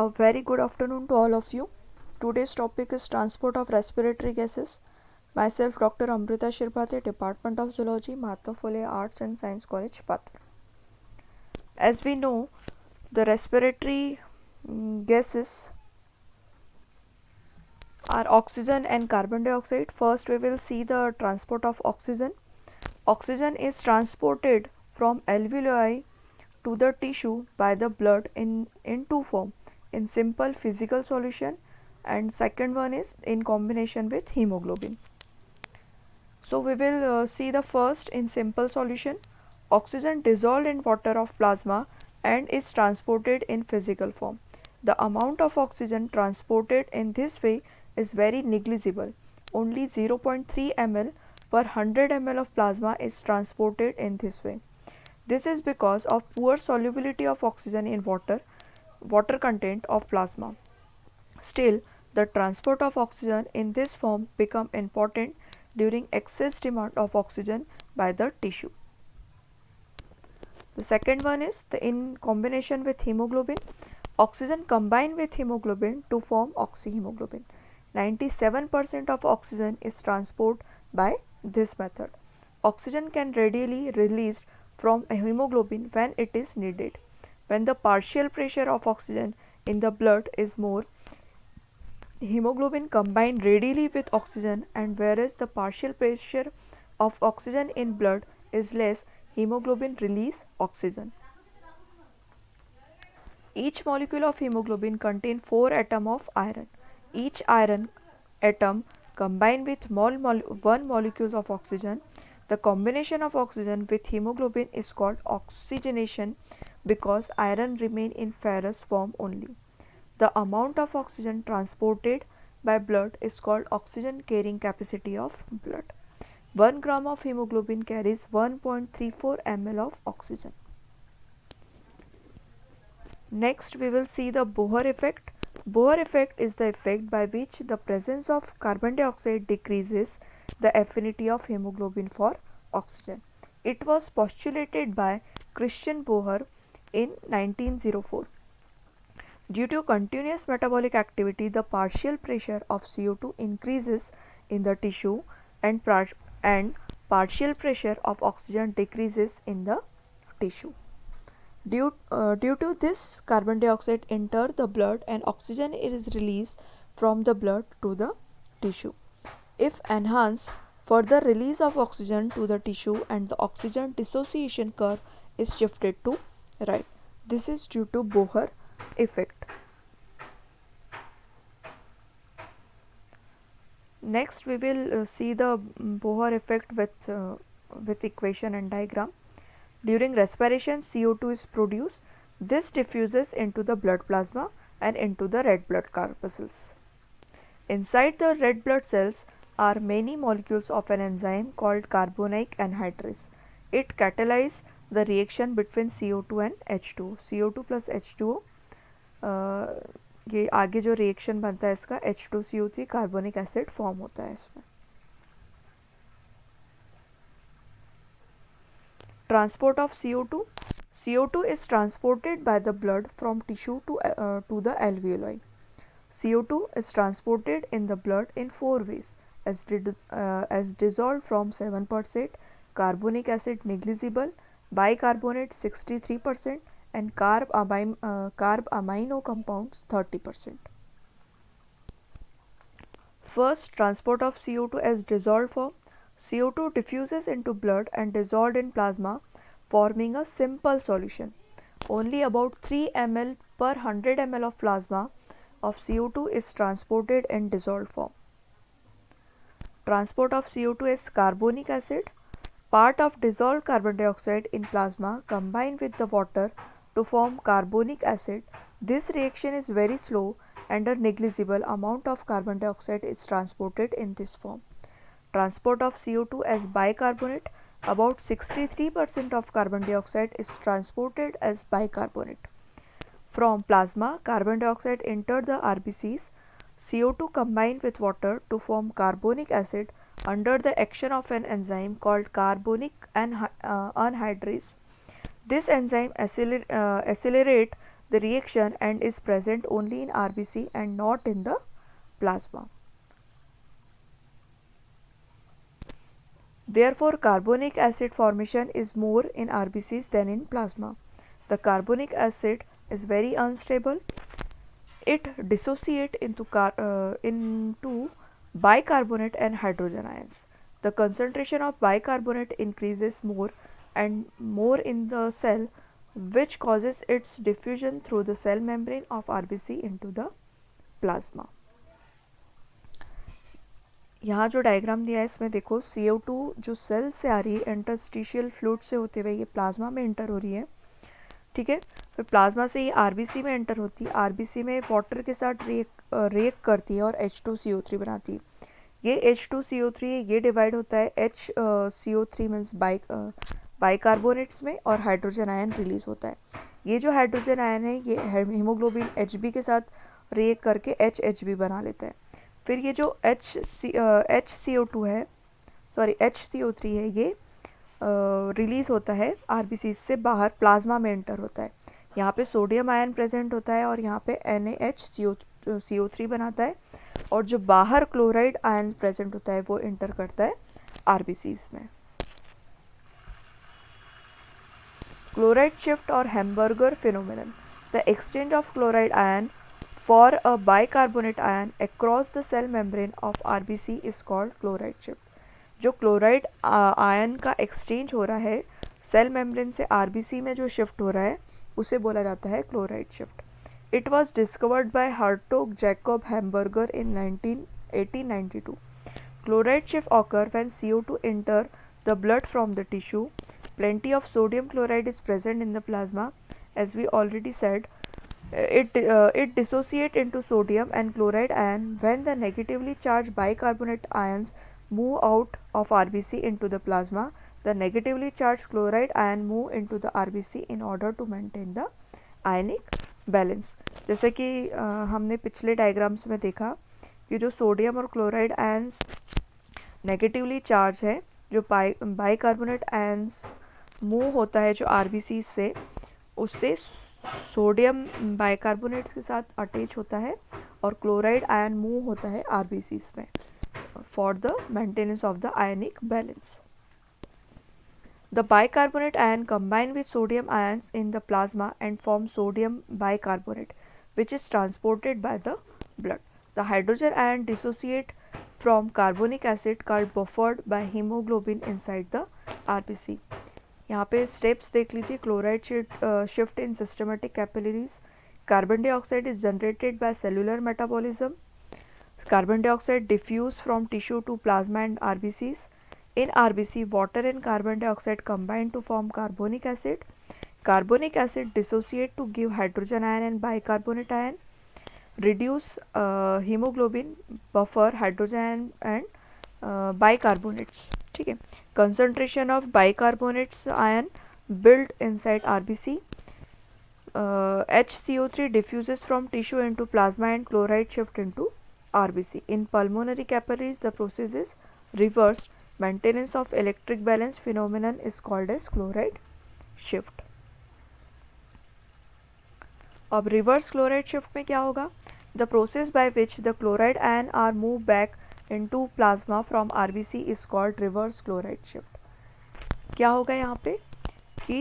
A very good afternoon to all of you. Today's topic is transport of respiratory gases. Myself, Dr. Amrita Shirbhate, Department of Zoology, Mahatma Phule Arts and Science College, Patra. As we know, the respiratory gases are oxygen and carbon dioxide. First, we will see the transport of oxygen. Oxygen is transported from alveoli to the tissue by the blood in two form, in simple physical solution, and second one is in combination with hemoglobin. So we will see the first in simple solution. Oxygen dissolved in water of plasma and is transported in physical form. The amount of oxygen transported in this way is very negligible. Only 0.3 ml per 100 ml of plasma is transported in this way. This is because of poor solubility of oxygen in water content of plasma. Still, the transport of oxygen in this form become important during excess demand of oxygen by the tissue. The second one is in combination with hemoglobin. Oxygen combine with hemoglobin to form oxyhemoglobin. 97% of oxygen is transported by this method. Oxygen can readily released from a hemoglobin when it is needed. When the partial pressure of oxygen in the blood is more, hemoglobin combine readily with oxygen, and whereas the partial pressure of oxygen in blood is less, hemoglobin release oxygen. Each molecule of hemoglobin contains 4 atoms of iron. Each iron atom combined with one molecule of oxygen. The combination of oxygen with hemoglobin is called oxygenation because iron remain in ferrous form only. The amount of oxygen transported by blood is called oxygen carrying capacity of blood. 1 gram of hemoglobin carries 1.34 ml of oxygen. Next, we will see the Bohr effect. Bohr effect is the effect by which the presence of carbon dioxide decreases the affinity of hemoglobin for oxygen. It was postulated by Christian Bohr in 1904. Due to continuous metabolic activity, the partial pressure of CO2 increases in the tissue and partial pressure of oxygen decreases in the tissue. Due to this, carbon dioxide enters the blood and oxygen is released from the blood to the tissue. If enhanced, further release of oxygen to the tissue and the oxygen dissociation curve is shifted to right. This is due to Bohr effect. Next, we will see the Bohr effect with equation and diagram. During respiration, CO2 is produced. This diffuses into the blood plasma and into the red blood corpuscles. Inside the red blood cells are many molecules of an enzyme called carbonic anhydrase. It catalyzes the reaction between CO2 and H2O. CO2 plus H2O, ये आगे जो reaction बनता है इसका H2CO3 carbonic acid form होता है इसमें. Transport of CO2. CO2 is transported by the blood from tissue to the alveoli. CO2 is transported in the blood in 4 ways as dissolved from 7%, carbonic acid negligible, bicarbonate 63% and carb amino compounds 30%. First, transport of CO2 as dissolved form. CO2 diffuses into blood and dissolved in plasma, forming a simple solution. Only about 3 ml per 100 ml of plasma of CO2 is transported in dissolved form. Transport of CO2 as carbonic acid. Part of dissolved carbon dioxide in plasma combine with the water to form carbonic acid. This reaction is very slow and a negligible amount of carbon dioxide is transported in this form. Transport of CO2 as bicarbonate. About 63% of carbon dioxide is transported as bicarbonate. From plasma, carbon dioxide enter the RBCs. CO2 combined with water to form carbonic acid under the action of an enzyme called carbonic anhydrase. This enzyme accelerate the reaction and is present only in RBC and not in the plasma. Therefore, carbonic acid formation is more in RBCs than in plasma. The carbonic acid is very unstable. It dissociates into bicarbonate and hydrogen ions. The concentration of bicarbonate increases more and more in the cell, which causes its diffusion through the cell membrane of RBC into the plasma. यहाँ जो diagram दिया है इसमें देखो CO2 जो cell से आ रही है इंटरस्टिशियल फ्लूइड से होते हुए ये प्लाज्मा में एंटर हो रही है, ठीक है। फिर प्लाज्मा से ये आरबीसी में एंटर होती है, आरबीसी में वाटर के साथ रिएक्ट करती है और H2CO3 बनाती है। ये H2CO3 ये डिवाइड होता है HCO3 मीन्स बाइकार्बोनेट्स में और हाइड्रोजन आयन रिलीज होता है। ये जो हाइड्रोजन आयन है ये हीमोग्लोबिन Hb के साथ रिएक्ट करके HHb बना लेता है। फिर ये जो HCO2 है सॉरी HCO3 है ये रिलीज़ होता है आरबीसी से बाहर, प्लाज्मा में एंटर होता है। यहाँ पे सोडियम आयन प्रेजेंट होता है और यहाँ पे NaHCO3 बनाता है और जो बाहर क्लोराइड आयन प्रेजेंट होता है वो एंटर करता है आरबीसीज में। क्लोराइड शिफ्ट और hamburger phenomenon. The exchange of chloride ion for a bicarbonate ion across the cell membrane of RBC is called chloride shift. जो क्लोराइड आयन का एक्सचेंज हो रहा है सेल मेम्ब्रेन से आरबीसी में जो शिफ्ट हो रहा है उसे बोला जाता है chloride shift. It was discovered by Hartog Jacob hamburger in 1892. Chloride shift occur when CO2 enter the blood from the tissue. Plenty of sodium chloride is present in the plasma. As we already said, it dissociate into sodium and chloride ion when the negatively charged bicarbonate ions move out of RBC into the plasma. The negatively charged chloride ion move into the RBC in order to maintain the ionic balance. जैसे कि हमने पिछले diagrams में देखा कि जो sodium और chloride ions negatively charge है, जो बाइकार्बोनेट आयंस मूव होता है जो आरबीसी से, उससे सोडियम बाइकार्बोनेट्स के साथ अटैच होता है और क्लोराइड आयन मूव होता है आरबीसीज में for the maintenance of the ionic balance. The bicarbonate ion combine with sodium ions in the plasma and form sodium bicarbonate, which is transported by the blood. The hydrogen ion dissociate from carbonic acid called buffered by hemoglobin inside the RBC. यहाँ पे steps देख लीजिए। Chloride shift in systematic capillaries, carbon dioxide is generated by cellular metabolism, carbon dioxide diffuse from tissue to plasma and RBCs. In RBC, water and carbon dioxide combine to form carbonic acid. Carbonic acid dissociate to give hydrogen ion and bicarbonate ion. Reduce hemoglobin, buffer hydrogen and bicarbonates. ठीक है। Concentration of bicarbonates ion build inside RBC. HCO3 diffuses from tissue into plasma and chloride shift into RBC. In pulmonary capillaries, the process is reversed. Maintenance of electric balance phenomenon is called as chloride shift. अब reverse chloride shift में क्या होगा? The process by which the chloride ion are moved back into plasma from RBC is called reverse chloride shift. क्या होगा यहाँ पे कि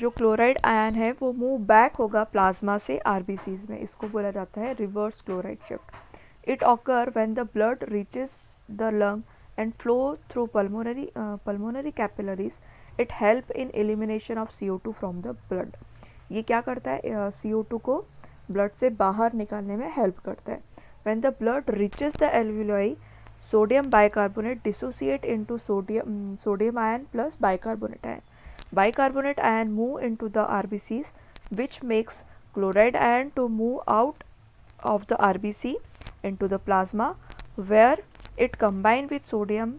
जो क्लोराइड आयन है वो मूव बैक होगा प्लाज्मा से आरबीसीज में, इसको बोला जाता है reverse chloride shift. It occur when the blood reaches the lung and flow through pulmonary capillaries. It help in elimination of CO2 from the blood. ये क्या करता है? CO2 को ब्लड से बाहर निकालने में हेल्प करता है। When the blood reaches the alveoli, sodium bicarbonate dissociate into sodium ion plus bicarbonate ion. Bicarbonate ion move into the RBCs, which makes chloride ion to move out of the RBC into the plasma, where it combine with sodium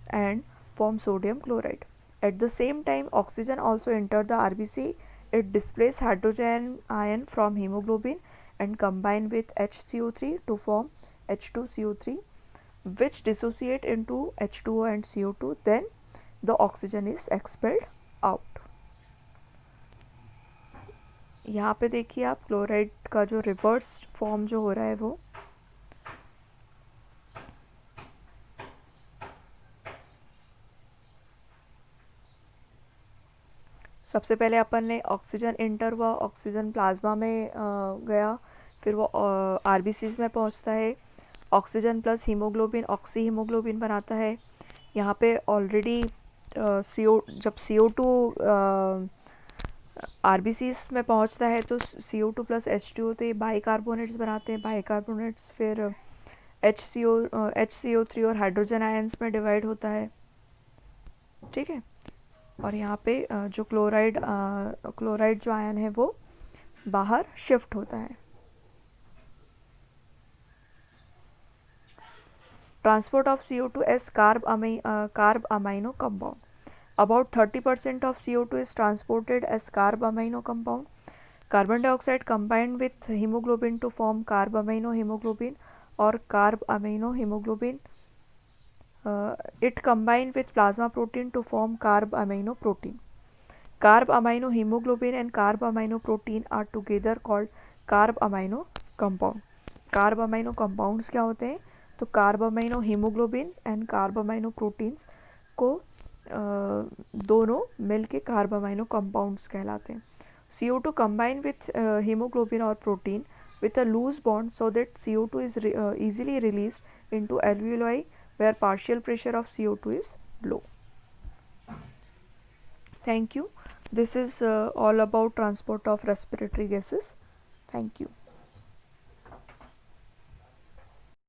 and form sodium chloride. At the same time, oxygen also enter the RBC. It displays hydrogen ion from hemoglobin and combine with HCO3 to form H2CO3, which dissociate into H2O and CO2. Then the oxygen is expelled out. यहाँ पे देखिए आप chloride का जो reverse form जो हो रहा है वो सबसे पहले अपन ने ऑक्सीजन इंटर हुआ, ऑक्सीजन प्लाज्मा में गया, फिर वो आरबीसीज में पहुंचता है, oxygen plus haemoglobin oxy haemoglobin बनाता है। यहाँ पे ऑलरेडी जब CO2 आरबीसीज में पहुंचता है तो CO2 प्लस H2O तो ये बाइकार्बोनेट्स बनाते हैं, बाइकार्बोनेट्स फिर HCO3 और हाइड्रोजन आयंस में डिवाइड होता है, ठीक है। और यहाँ पे जो क्लोराइड जो आयन है वो बाहर शिफ्ट होता है। Transport of CO2 as carb amino compound. About 30% of CO2 is transported as carb amino compound. Carbon dioxide combined with hemoglobin to form carb amino hemoglobin or carb amino hemoglobin. It combined with plasma protein to form carb amino protein. Carb amino hemoglobin and carb amino protein are together called carb amino compound. Carb amino compounds क्या होते हैं? तो carb amino haemoglobin and carb amino proteins को दोनों मिल के carb amino compounds कहलाते हैं। CO2 combine with hemoglobin or protein with a loose bond so that CO2 is easily released into alveoli where partial pressure of CO2 is low. Thank you. This is all about transport of respiratory gases. Thank you.